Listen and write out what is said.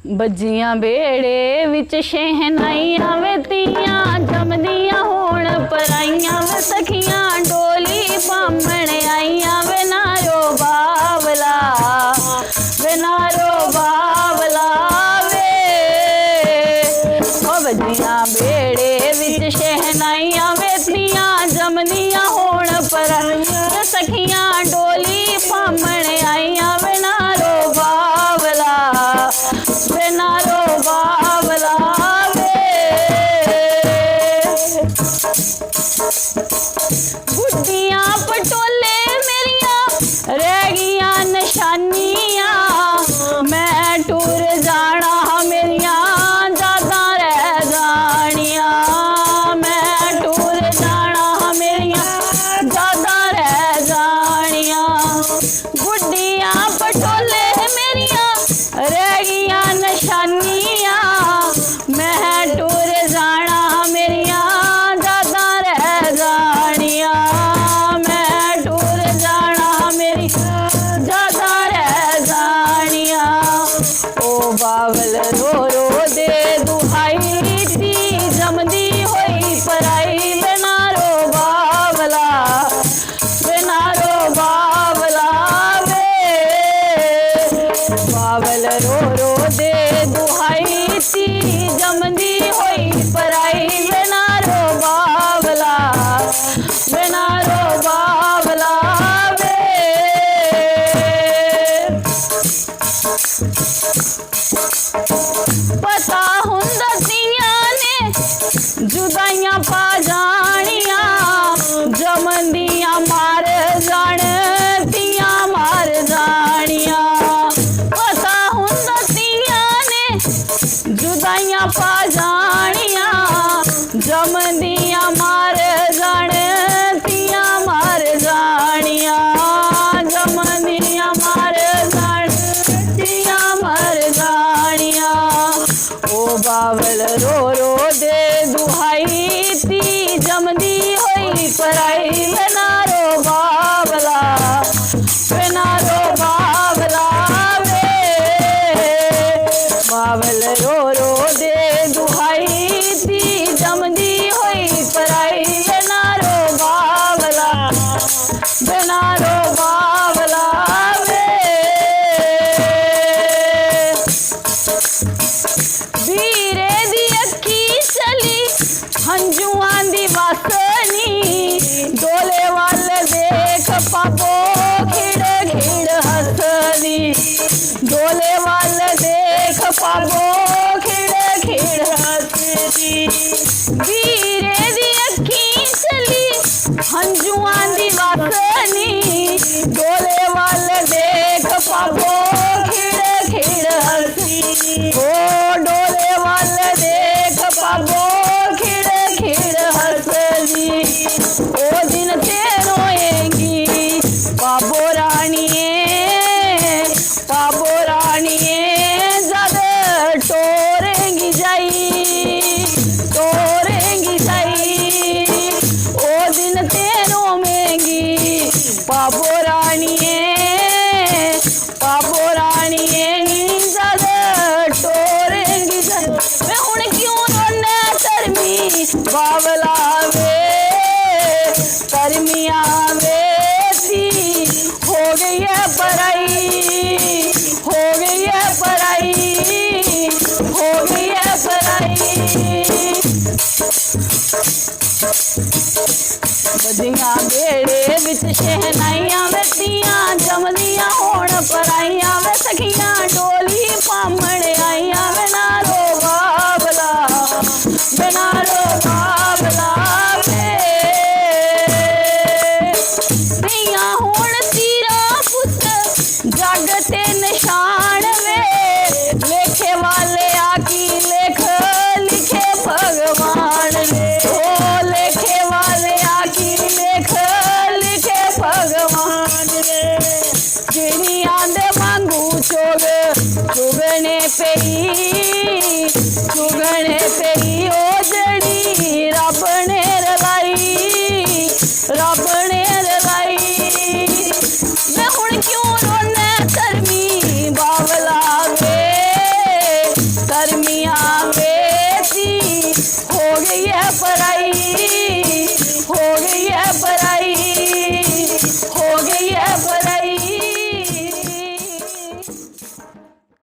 बजियां बेड़े विच शहनाइयां वे तियां जमदियां होण पराइयां वे सखियां डोली पामण आइयां वे नारो बावला वे नारो बावला वे ओ बजियां बेड़े विच शहनाइयां वे तियां जमदियां होण पराइयां वे सखियां डोली पामण आइयां वे नारो बावला वे नारो बावला वे गुड्डियां पटोले मेरिया रह गियां निशानियां मैं टूर जाना मेरिया ज़्यादा रह जानियां मैं टूर जाना मेरिया ज़्यादा रह जानियां गुड्डियां पटोले मेरिया रह गियां निशानियां मैं टूर जाना मेरिया ज़्यादा रह जानियां मैं टूर जाना मेरी ज़्यादा रह जानियां ओ बावल रो रो दे दुहाई ती जमदी होई पराई वे नारो बावला वे नारो बावला वे बावल रो रो दे दुहाई ती जमदी होई पराई वे नारो बावला वे नारो बावला वे पता हुंदा तियां ने जुदाइयां पा जानियां जमदियां मार जान तियां मार जानियां पता हुंदा तियां ने जुदाइयां पा जानियां जमदियां मार जान तियां मार जानियां जमदियां मार जान तियां मार जानियां ओ बावल रो रो दे दुहाई ती जमदी होई पराई वे नारो बावला वे नारो बावला वे बावल रो रो दे दुहाई ती जमदी होई पराई वे नारो बावला वे नारो बावला वे वीरे दी अक्खी चली हंजुआं दी वासनी डोले वाल देख पापो खिड़ खिड़ हसनी डोले वाल देख पापो खिड़ खिड़ हसनी वीरे दी अक्खी चली हंजुआं दी वासनी डोले वाल देख पापो खिड़ खिड़ हसनी ओ डोले वाल देख पापो खिड़ खिड़ हसनी ओ दिन ते रोएंगी पापो रानिए जद टोरेंगी जाई ओ दिन ते रोएंगी पापो रानिए जद टोरेंगी जाई मैं हुण क्यों रोना तरमी बावला वे तरमिया वे सी हो गई है पराई हो गई है पराई हो गई है पराई बजियां बेड़े विच शहनाइयां वे तियां जमदियां होण पराइयां वे सखियां डोली पामण आइयां वे नारो बावला वे नारो बावला वे तियां होण तीरा पुत जग ते निशान वे लेखे वाले आकी लेख लिखे भगवान वे ओ लेखे वाले आकी लेख लिखे भगवान वे चिड़ियां दे वांगू चुगने पेई ओ जड़ी रब ने रलाई मैं हुण क्यों रोना तरमी बावला वे पराई, हो गई है पराई।